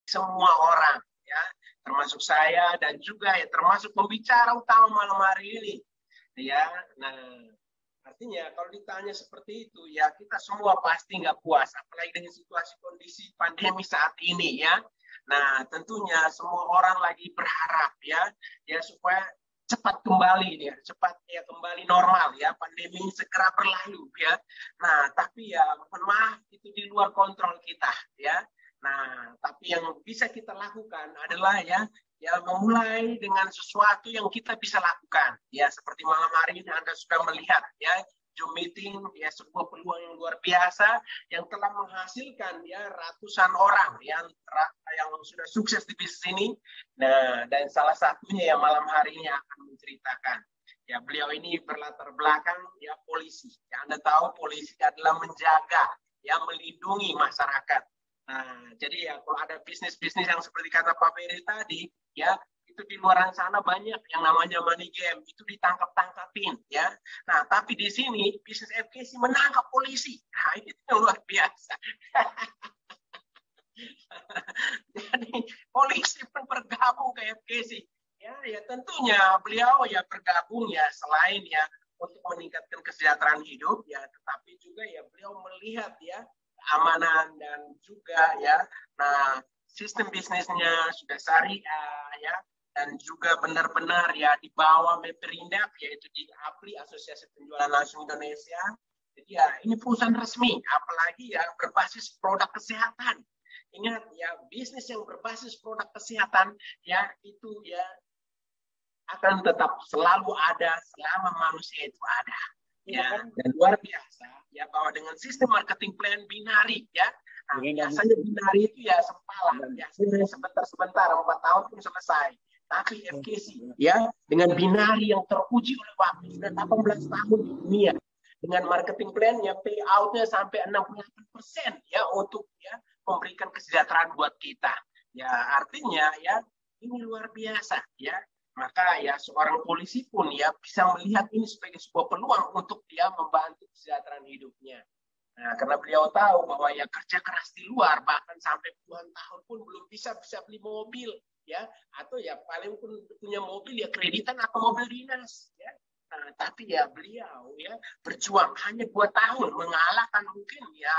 semua orang, ya, termasuk saya dan juga ya termasuk pembicara utama malam hari ini, ya. Nah, artinya kalau ditanya seperti itu, ya kita semua pasti nggak puas, apalagi dengan situasi kondisi pandemi saat ini, ya. Nah, tentunya semua orang lagi berharap, ya supaya cepat kembali, ya, cepat ya kembali normal, ya, pandemi segera berlalu, ya. Nah, tapi ya mohon maaf itu di luar kontrol kita, ya. Nah, tapi yang bisa kita lakukan adalah ya memulai dengan sesuatu yang kita bisa lakukan, ya, seperti malam hari ini Anda sudah melihat, ya, Zoom meeting, ya, sebuah peluang yang luar biasa yang telah menghasilkan ya ratusan orang yang sudah sukses di bisnis ini. Nah, dan salah satunya yang malam hari ini akan menceritakan. Ya, beliau ini berlatar belakang ya polisi. Ya, Anda tahu polisi adalah menjaga, ya, melindungi masyarakat. Nah, jadi ya kalau ada bisnis-bisnis yang seperti kata Pak Ferry tadi, ya, itu di luar sana banyak yang namanya money game, itu ditangkap-tangkapin, ya. Nah, tapi di sini bisnis FKC menangkap polisi. Nah, itu luar biasa. Jadi polisi pun bergabung ke FKC. Ya tentunya beliau ya bergabung ya selain ya untuk meningkatkan kesejahteraan hidup, ya, tetapi juga ya beliau melihat ya keamanan dan juga ya, nah, sistem bisnisnya sudah syariah, ya, dan juga benar-benar ya di bawah Meperindak, yaitu di APRI, Asosiasi Penjualan Langsung Indonesia. Jadi ya ini perusahaan resmi, apalagi ya berbasis produk kesehatan. Ingat ya, bisnis yang berbasis produk kesehatan ya itu ya akan tetap selalu ada selama manusia itu ada. Ya, dan luar biasa ya bahwa dengan sistem marketing plan binari, ya. Nah, biasanya binari itu ya sempalan, biasanya sebentar-sebentar 4 tahun pun selesai. Tapi FKC ya dengan binari yang teruji oleh waktu sudah 18 tahun di dunia, dengan marketing plan-nya payout-nya sampai 68% ya untuk ya memberikan kesejahteraan buat kita. Ya, artinya ya ini luar biasa, ya. Maka ya seorang polisi pun ya bisa melihat ini sebagai sebuah peluang untuk dia membantu kesejahteraan hidupnya. Nah, karena beliau tahu bahwa ya kerja keras di luar bahkan sampai puluhan tahun pun belum bisa beli mobil, ya, atau ya paling pun punya mobil ya kreditan atau mobil dinas, ya. Nah, tapi ya beliau ya berjuang hanya 2 tahun mengalahkan mungkin ya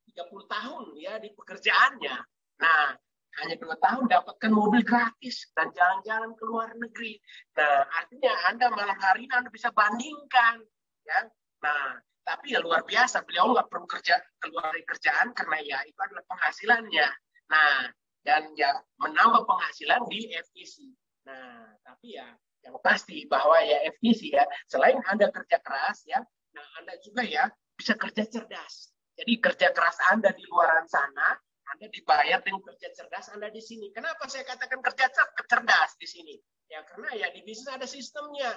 30 tahun ya di pekerjaannya. Nah, hanya 2 tahun dapatkan mobil gratis dan jalan-jalan ke luar negeri. Nah, artinya Anda malam hari ini Anda bisa bandingkan, ya. Nah, tapi ya luar biasa, beliau nggak perlu keluar dari kerjaan karena ya itu adalah penghasilannya. Nah, dan ya menambah penghasilan di FKC. Nah, tapi ya yang pasti bahwa ya FKC ya selain Anda kerja keras, ya, nah Anda juga ya bisa kerja cerdas. Jadi kerja keras Anda di luar sana, Anda dibayar dengan kerja cerdas Anda di sini. Kenapa saya katakan kerja cerdas di sini? Ya karena ya di bisnis ada sistemnya.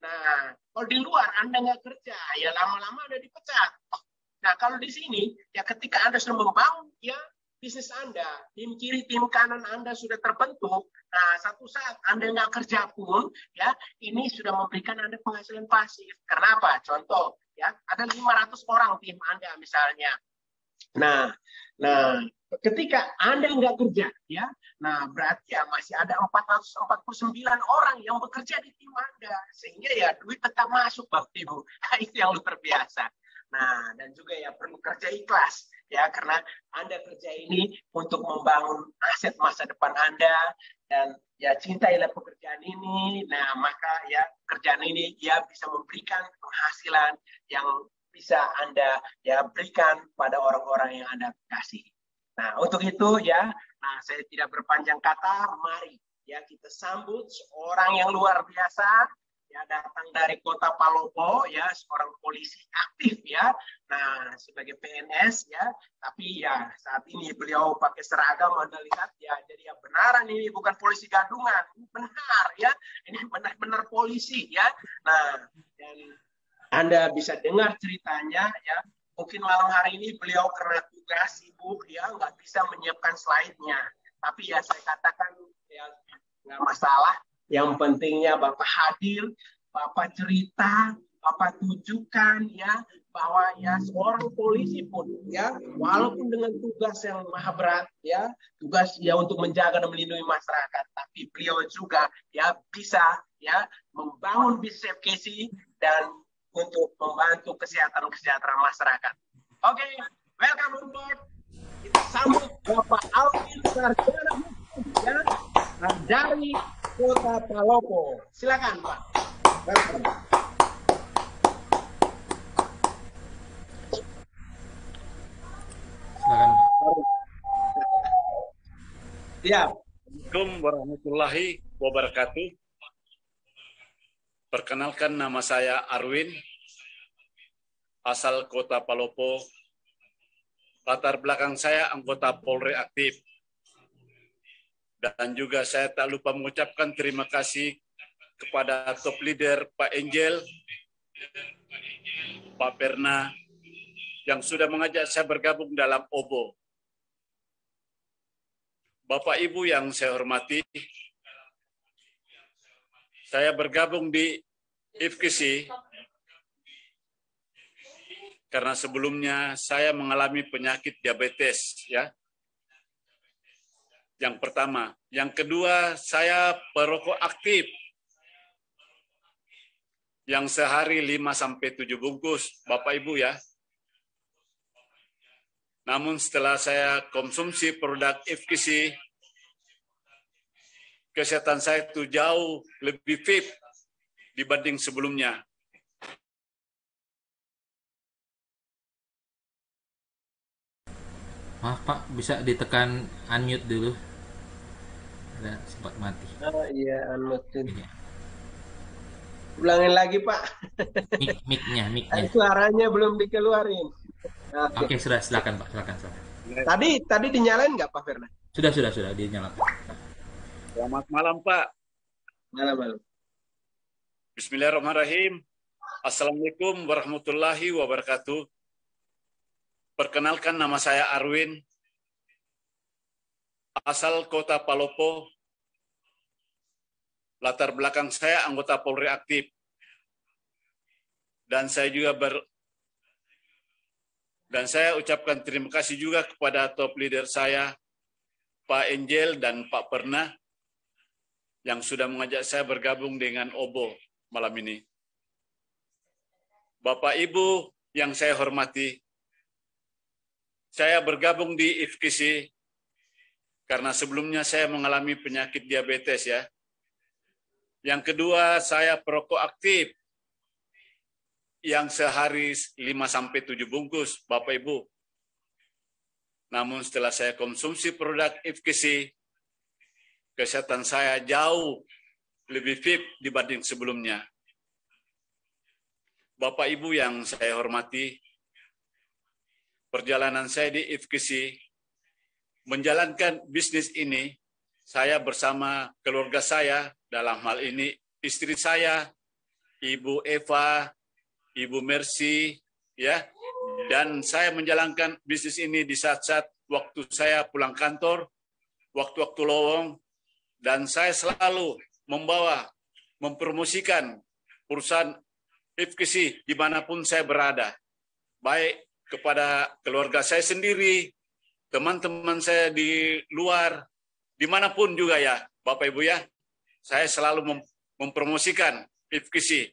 Nah, kalau di luar Anda nggak kerja, ya lama-lama Anda dipecat. Nah, kalau di sini, ya ketika Anda sudah membangun ya bisnis Anda, tim kiri, tim kanan Anda sudah terbentuk. Nah, satu saat Anda nggak kerja pun, ya ini sudah memberikan Anda penghasilan pasif. Kenapa? Contoh, ya ada 500 orang tim Anda misalnya. Nah, ketika Anda nggak kerja, ya, nah berarti ya masih ada 449 orang yang bekerja di tim Anda, sehingga ya duit tetap masuk, Bapak Ibu. Nah, itu yang luar biasa. Nah, dan juga ya perlu kerja ikhlas, ya, karena Anda kerja ini untuk membangun aset masa depan Anda, dan ya cintailah pekerjaan ini. Nah, maka ya pekerjaan ini ya bisa memberikan penghasilan yang bisa Anda ya berikan pada orang-orang yang Anda kasih. Nah, untuk itu ya, nah saya tidak berpanjang kata, mari ya kita sambut seorang yang luar biasa, ya datang dari kota Palopo, ya seorang polisi aktif, ya. Nah, sebagai PNS, ya, tapi ya saat ini beliau pakai seragam, Anda lihat ya, jadi ya benaran ini bukan polisi gadungan, ini benar ya, ini benar-benar polisi, ya. Nah, dan Anda bisa dengar ceritanya, ya. Mungkin malam hari ini beliau karena tugas sibuk, ya, nggak bisa menyiapkan slide-nya. Tapi ya saya katakan, ya, nggak masalah. Yang pentingnya Bapak hadir, Bapak cerita, Bapak tunjukkan, ya, bahwa ya seorang polisi pun ya walaupun dengan tugas yang maha berat ya tugas ya untuk menjaga dan melindungi masyarakat, tapi beliau juga ya bisa ya membangun bisnis advocacy dan untuk membantu kesejahteraan masyarakat. Oke, welcome on board. Kita sambut Bapak Alvin Sarjana ya dari Kota Palopo. Silakan Pak. Welcome. Silakan. Ya. Assalamualaikum warahmatullahi wabarakatuh. Perkenalkan, nama saya Arwin, asal Kota Palopo. Latar belakang saya anggota Polri aktif. Dan juga saya tak lupa mengucapkan terima kasih kepada top leader Pak Angel, Pak Perna, yang sudah mengajak saya bergabung dalam OBO. Bapak Ibu yang saya hormati, saya bergabung di IFKC karena sebelumnya saya mengalami penyakit diabetes ya. Yang pertama, yang kedua saya perokok aktif yang sehari 5-7 bungkus, Bapak Ibu ya. Namun setelah saya konsumsi produk IFKC, kesehatan saya itu jauh lebih fit dibanding sebelumnya. Maaf Pak, bisa ditekan unmute dulu. Ada sempat mati. Oh iya, unmute. Iya. Ulangin lagi Pak. Mic-nya. Suaranya belum dikeluarin. Oke, silakan Pak, silakan. Tadi dinyalain nggak Pak Firna? Sudah dinyalakan. Selamat malam Pak. Malam. Bismillahirrahmanirrahim. Assalamualaikum warahmatullahi wabarakatuh. Perkenalkan, nama saya Arwin, asal Kota Palopo. Latar belakang saya anggota Polri aktif. Dan saya ucapkan terima kasih juga kepada top leader saya, Pak Angel dan Pak Perna, yang sudah mengajak saya bergabung dengan OBO malam ini. Bapak Ibu yang saya hormati, saya bergabung di IFKC karena sebelumnya saya mengalami penyakit diabetes ya. Yang kedua, saya perokok aktif yang sehari 5-7 bungkus, Bapak Ibu. Namun setelah saya konsumsi produk IFKC, kesehatan saya jauh lebih fit dibanding sebelumnya. Bapak Ibu yang saya hormati, perjalanan saya di IFKC menjalankan bisnis ini, saya bersama keluarga saya, dalam hal ini istri saya, Ibu Eva, Ibu Mercy, ya, dan saya menjalankan bisnis ini di saat-saat waktu saya pulang kantor, waktu-waktu lowong, dan saya selalu mempromosikan perusahaan IFKC dimanapun saya berada, baik kepada keluarga saya sendiri, teman-teman saya di luar, dimanapun juga ya, Bapak Ibu ya, saya selalu mempromosikan IFKC.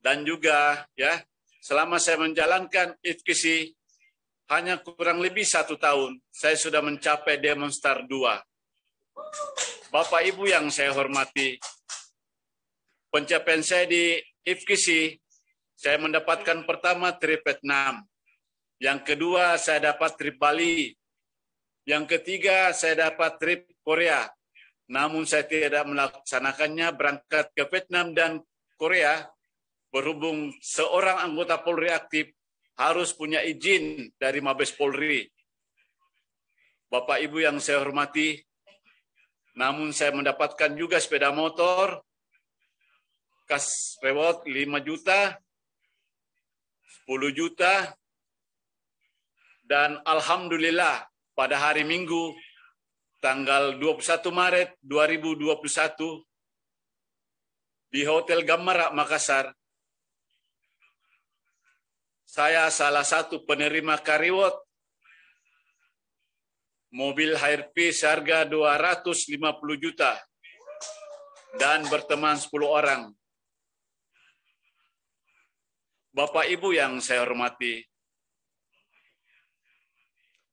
Dan juga ya, selama saya menjalankan IFKC, hanya kurang lebih 1 tahun, saya sudah mencapai Demonstar 2. Bapak Ibu yang saya hormati, pencapaian saya di IFKC, saya mendapatkan pertama trip Vietnam. Yang kedua, saya dapat trip Bali. Yang ketiga, saya dapat trip Korea. Namun saya tidak melaksanakannya berangkat ke Vietnam dan Korea, berhubung seorang anggota Polri aktif harus punya izin dari Mabes Polri. Bapak Ibu yang saya hormati, namun saya mendapatkan juga sepeda motor, kas reward 5 juta, 10 juta, dan Alhamdulillah pada hari Minggu tanggal 21 Maret 2021 di Hotel Gamara Makassar, saya salah satu penerima karewot mobil HRP seharga 250 juta dan berteman 10 orang. Bapak Ibu yang saya hormati,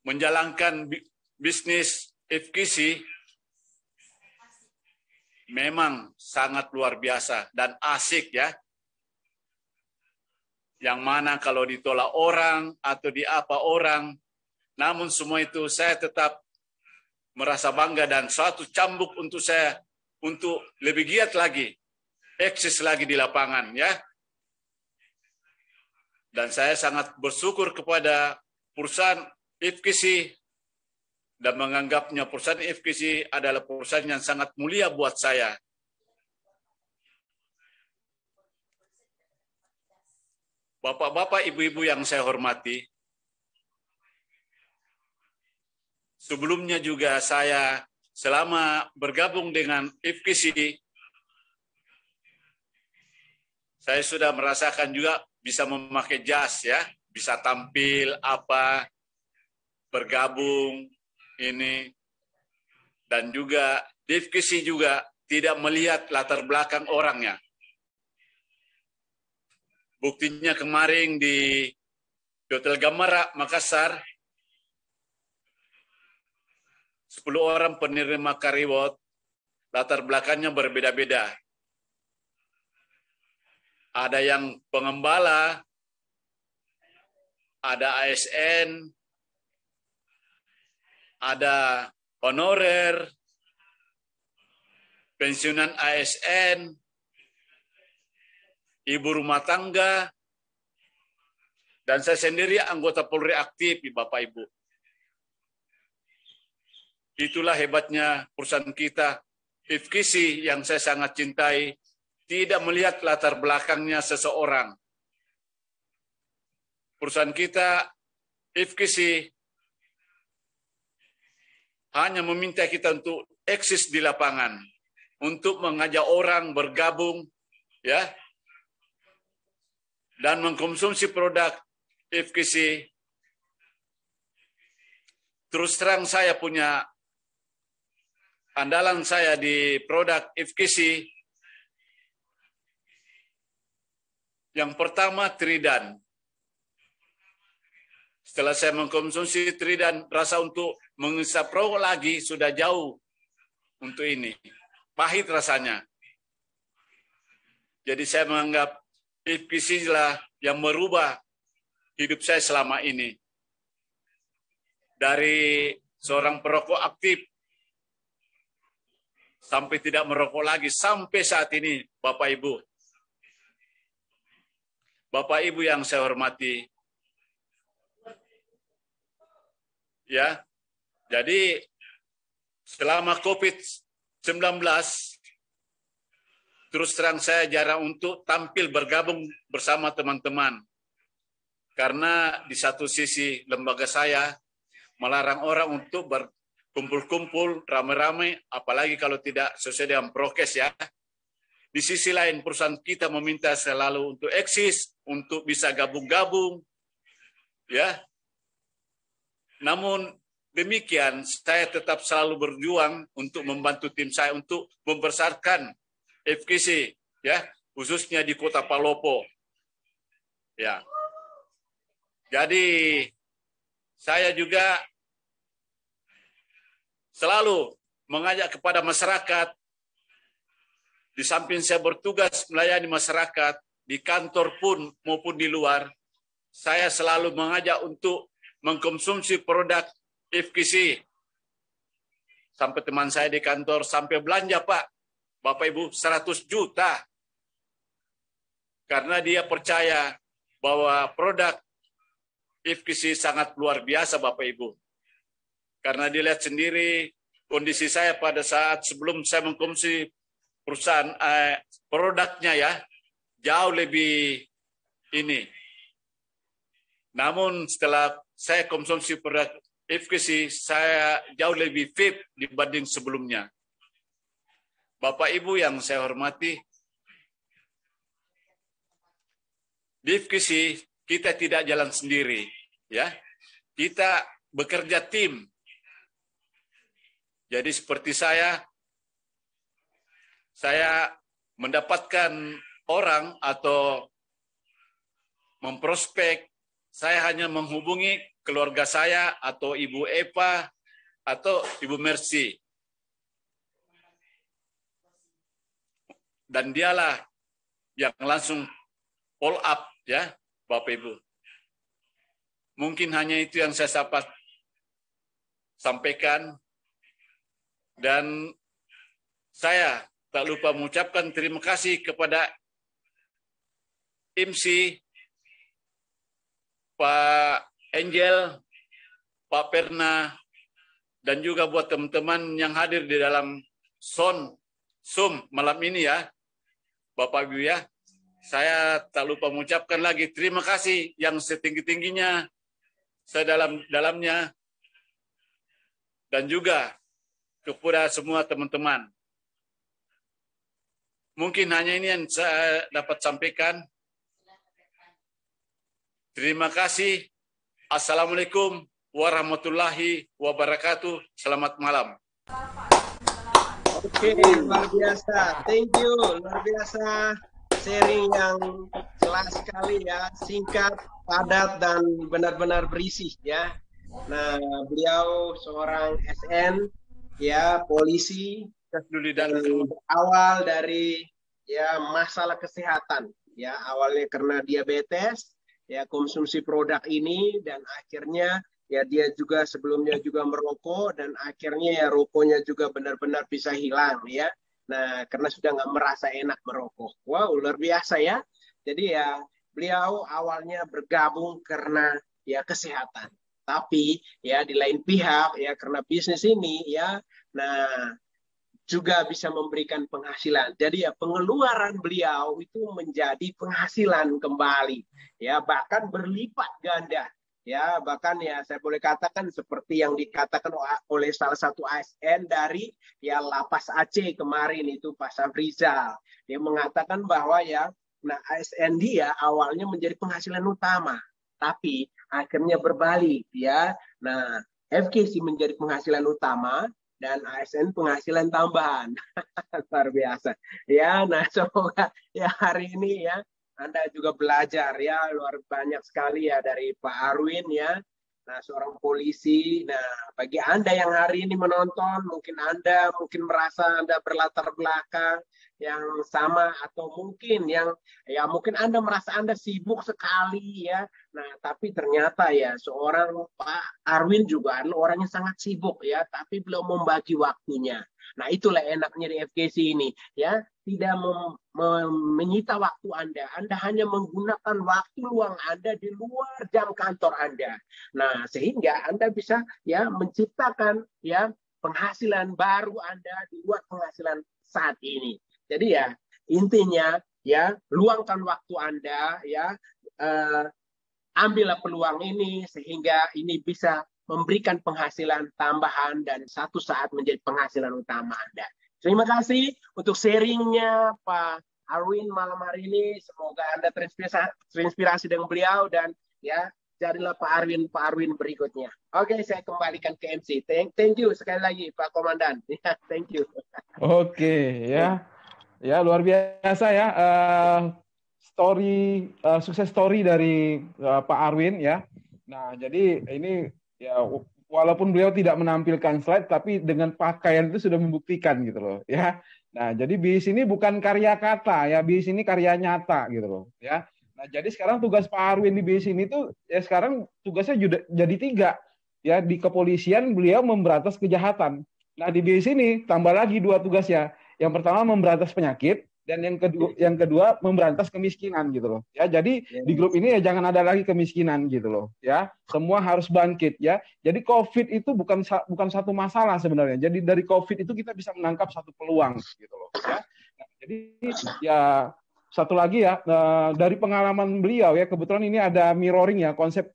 menjalankan bisnis FKC memang sangat luar biasa dan asik ya. Yang mana kalau ditolak orang atau diapa orang, namun semua itu saya tetap merasa bangga dan suatu cambuk untuk saya untuk lebih giat lagi, eksis lagi di lapangan ya. Dan saya sangat bersyukur kepada perusahaan FKC dan menganggapnya perusahaan FKC adalah perusahaan yang sangat mulia buat saya. Bapak-bapak, ibu-ibu yang saya hormati, sebelumnya juga saya selama bergabung dengan FKC, saya sudah merasakan juga bisa memakai jas ya, bisa tampil apa, bergabung ini, dan juga di FKC juga tidak melihat latar belakang orangnya. Buktinya kemarin di Hotel Gamara, Makassar, 10 orang penerima karewot, latar belakangnya berbeda-beda. Ada yang pengembala, ada ASN, ada honorer, pensiunan ASN, ibu rumah tangga, dan saya sendiri anggota Polri aktif, Bapak Ibu. Itulah hebatnya perusahaan kita, FKC, yang saya sangat cintai, tidak melihat latar belakangnya seseorang. Perusahaan kita, FKC, hanya meminta kita untuk eksis di lapangan, untuk mengajak orang bergabung, ya, dan mengkonsumsi produk FKC. Terus terang saya punya andalan saya di produk FKC. Yang pertama, Tridan. Setelah saya mengkonsumsi Tridan, rasa untuk mengisap rokok lagi sudah jauh untuk ini. Pahit rasanya. Jadi saya menganggap FKC lah yang merubah hidup saya selama ini. Dari seorang perokok aktif, sampai tidak merokok lagi, sampai saat ini, Bapak Ibu. Bapak Ibu yang saya hormati, ya, jadi selama COVID-19, terus terang saya jarang untuk tampil bergabung bersama teman-teman. Karena di satu sisi lembaga saya melarang orang untuk berkumpul-kumpul rame-rame, apalagi kalau tidak sesuai dengan prokes ya. Di sisi lain perusahaan kita meminta selalu untuk eksis, untuk bisa gabung-gabung, ya. Namun demikian saya tetap selalu berjuang untuk membantu tim saya untuk membesarkan FKC, ya, khususnya di Kota Palopo, ya. Jadi saya juga selalu mengajak kepada masyarakat. Di samping saya bertugas melayani masyarakat, di kantor pun maupun di luar, saya selalu mengajak untuk mengkonsumsi produk FKC. Sampai teman saya di kantor sampai belanja, Pak, Bapak Ibu, 100 juta. Karena dia percaya bahwa produk FKC sangat luar biasa, Bapak Ibu. Karena dilihat sendiri kondisi saya pada saat sebelum saya mengkonsumsi perusahaan produknya ya jauh lebih ini. Namun setelah saya konsumsi produk FKC, saya jauh lebih fit dibanding sebelumnya. Bapak Ibu yang saya hormati, di FKC kita tidak jalan sendiri, ya. Kita bekerja tim. Jadi seperti saya mendapatkan orang atau memprospek, saya hanya menghubungi keluarga saya atau Ibu Eva atau Ibu Mercy. Dan dialah yang langsung follow up, ya, Bapak Ibu. Mungkin hanya itu yang saya sampaikan. Dan saya tak lupa mengucapkan terima kasih kepada MC, Pak Angel, Pak Perna, dan juga buat teman-teman yang hadir di dalam Zoom malam ini, ya, Bapak Ibu, ya. Saya tak lupa mengucapkan lagi terima kasih yang setinggi-tingginya, sedalam-dalamnya, dan juga kepada semua teman-teman. Mungkin hanya ini yang saya dapat sampaikan. Terima kasih. Assalamualaikum warahmatullahi wabarakatuh. Selamat malam. Oke, luar biasa. Thank you. Luar biasa. Sharing yang jelas sekali, ya. Singkat, padat, dan benar-benar berisi, ya. Nah, beliau seorang SN, ya, polisi, dan awal dari, ya, masalah kesehatan, ya, awalnya karena diabetes, ya, konsumsi produk ini, dan akhirnya, ya, dia juga sebelumnya juga merokok, dan akhirnya, ya, rokoknya juga benar-benar bisa hilang, ya. Nah, karena sudah nggak merasa enak merokok. Wow, luar biasa, ya. Jadi, ya, beliau awalnya bergabung karena, ya, kesehatan. Tapi, ya, di lain pihak, ya, karena bisnis ini, ya, nah, juga bisa memberikan penghasilan. Jadi, ya, pengeluaran beliau itu menjadi penghasilan kembali, ya, bahkan berlipat ganda, ya, bahkan, ya, saya boleh katakan seperti yang dikatakan oleh salah satu ASN dari, ya, Lapas Aceh kemarin itu, Pak Safrizal. Dia mengatakan bahwa, ya, nah, ASN dia awalnya menjadi penghasilan utama, tapi akhirnya berbalik, ya. Nah, FKC menjadi penghasilan utama dan ASN penghasilan tambahan. Luar biasa. Ya, nah, semoga, ya, hari ini, ya, Anda juga belajar, ya, luar banyak sekali, ya, dari Pak Arwin, ya. Nah, seorang polisi. Nah, bagi Anda yang hari ini menonton, mungkin Anda merasa Anda berlatar belakang yang sama, atau mungkin mungkin Anda merasa Anda sibuk sekali, ya. Nah, tapi ternyata, ya, seorang Pak Arwin juga adalah orang yang sangat sibuk, ya, tapi belum membagi waktunya. Nah, itulah enaknya di FKC ini, ya, tidak menyita waktu Anda. Anda hanya menggunakan waktu luang Anda di luar jam kantor Anda. Nah, sehingga Anda bisa, ya, menciptakan, ya, penghasilan baru Anda di luar penghasilan saat ini. Jadi, ya, intinya, ya, luangkan waktu Anda, ya, ambillah peluang ini sehingga ini bisa memberikan penghasilan tambahan dan satu saat menjadi penghasilan utama Anda. Terima kasih untuk sharingnya Pak Arwin malam hari ini. Semoga Anda terinspirasi dengan beliau, dan, ya, jadilah Pak Arwin berikutnya. Oke, saya kembalikan ke MC. Thank you sekali lagi Pak Komandan. Thank you. Oke, ya. Ya, luar biasa, ya. Sukses story dari Pak Arwin, ya. Nah, jadi ini, ya, walaupun beliau tidak menampilkan slide, tapi dengan pakaian itu sudah membuktikan, gitu loh, ya. Nah, jadi BIS ini bukan karya kata, ya, BIS ini karya nyata, gitu loh, ya. Nah, jadi sekarang tugas Pak Arwin di BIS ini tuh, ya, sekarang tugasnya jadi 3, ya. Di kepolisian beliau memberantas kejahatan. Nah, di BIS ini tambah lagi 2 tugasnya. Yang pertama memberantas penyakit, dan yang kedua memberantas kemiskinan, gitu loh, ya. Jadi di grup ini, ya, jangan ada lagi kemiskinan, gitu loh, ya. Semua harus bangkit, ya. Jadi COVID itu bukan satu masalah sebenarnya. Jadi dari COVID itu kita bisa menangkap satu peluang, gitu loh, ya. Nah, jadi, ya, satu lagi, ya, dari pengalaman beliau, ya, kebetulan ini ada mirroring, ya, konsep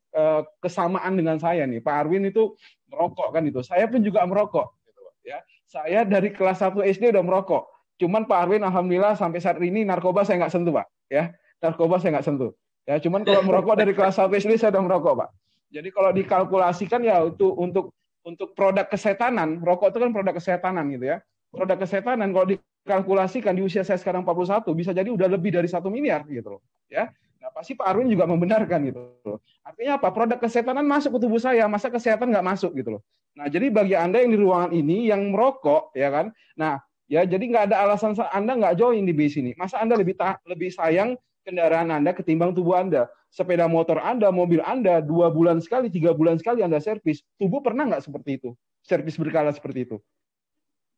kesamaan dengan saya nih. Pak Arwin itu merokok, kan, itu. Saya pun juga merokok, gitu loh, ya. Saya dari kelas 1 SD udah merokok. Cuman Pak Arwin alhamdulillah sampai saat ini narkoba saya nggak sentuh, Pak, ya. Narkoba saya nggak sentuh. Ya, cuman kalau merokok dari kelas 1 SD saya udah merokok, Pak. Jadi kalau dikalkulasikan ya untuk produk kesehatanan, rokok itu kan produk kesehatanan gitu ya. Produk kesehatanan kalau dikalkulasikan di usia saya sekarang 41 bisa jadi udah lebih dari 1 miliar gitu loh. Ya. Nah, pasti Pak Arwin juga membenarkan gitu loh. Artinya apa? Produk kesehatanan masuk ke tubuh saya, masa kesehatan nggak masuk gitu loh. Nah, jadi bagi Anda yang di ruangan ini yang merokok, ya kan? Nah, ya jadi nggak ada alasan Anda nggak join di bis ini. Masa Anda lebih sayang kendaraan Anda ketimbang tubuh Anda? Sepeda motor Anda, mobil Anda, 2 bulan sekali, 3 bulan sekali Anda servis. Tubuh pernah nggak seperti itu? Servis berkala seperti itu?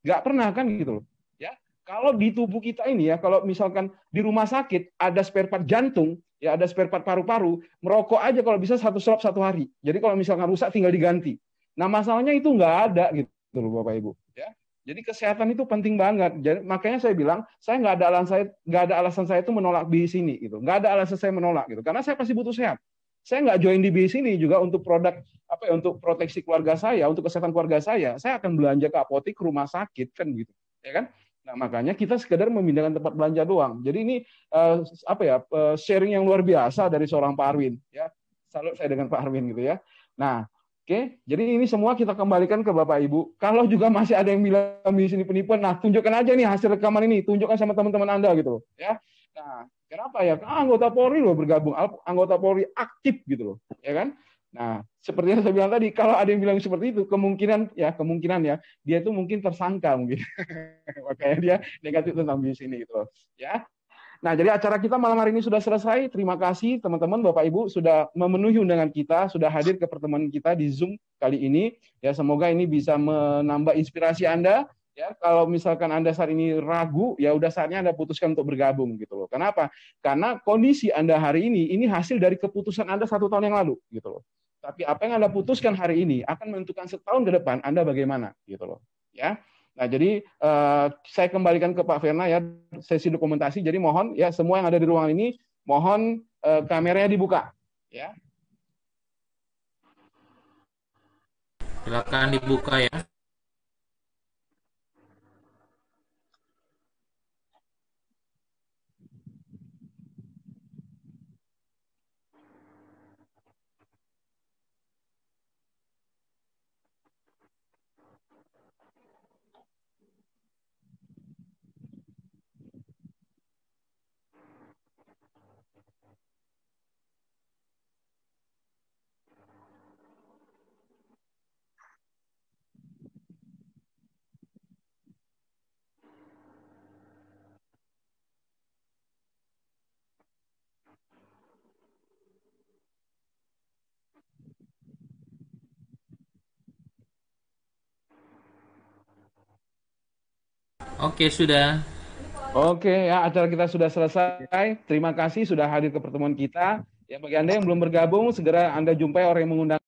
Nggak pernah kan gitu loh. Ya, kalau di tubuh kita ini ya, kalau misalkan di rumah sakit ada spare part jantung, ya ada spare part paru-paru, merokok aja kalau bisa 1 slop 1 hari. Jadi kalau misalkan rusak tinggal diganti. Nah masalahnya itu nggak ada gitu loh Bapak Ibu. Ya, jadi kesehatan itu penting banget. Jadi, makanya saya bilang saya nggak ada alasan saya itu menolak bis ini gitu. Nggak ada alasan saya menolak gitu. Karena saya pasti butuh sehat. Saya nggak join di bis ini juga untuk produk apa ya, untuk proteksi keluarga saya, untuk kesehatan keluarga saya akan belanja ke apotek, ke rumah sakit kan gitu, ya kan? Nah makanya kita sekedar memindahkan tempat belanja doang. Jadi ini sharing yang luar biasa dari seorang Pak Arwin, ya. Salut saya dengan Pak Arwin gitu ya. Nah, oke, jadi ini semua kita kembalikan ke Bapak Ibu. Kalau juga masih ada yang bilang di sini penipuan, nah tunjukkan aja nih hasil rekaman ini, tunjukkan sama teman-teman Anda gitu, ya. Nah, kenapa ya? Anggota Polri loh bergabung, anggota Polri aktif gitu loh, ya kan? Nah, seperti yang saya bilang tadi, kalau ada yang bilang seperti itu, kemungkinan ya dia itu mungkin tersangka mungkin, makanya dia negatif tentang bis ini gitu loh, ya. Nah, jadi acara kita malam hari ini sudah selesai. Terima kasih teman-teman, Bapak Ibu sudah memenuhi undangan kita, sudah hadir ke pertemuan kita di Zoom kali ini. Ya, semoga ini bisa menambah inspirasi Anda. Ya, kalau misalkan Anda saat ini ragu, ya udah saatnya Anda putuskan untuk bergabung gitu loh. Kenapa? Karena kondisi Anda hari ini hasil dari keputusan Anda 1 tahun yang lalu gitu loh. Tapi apa yang Anda putuskan hari ini akan menentukan setahun ke depan Anda bagaimana gitu loh. Ya. Nah, jadi saya kembalikan ke Pak Verna ya sesi dokumentasi. Jadi mohon ya semua yang ada di ruangan ini mohon kameranya dibuka ya. Silakan dibuka ya. Oke, sudah. Oke ya, acara kita sudah selesai. Terima kasih sudah hadir ke pertemuan kita. Ya, bagi Anda yang belum bergabung, segera Anda jumpai orang yang mengundang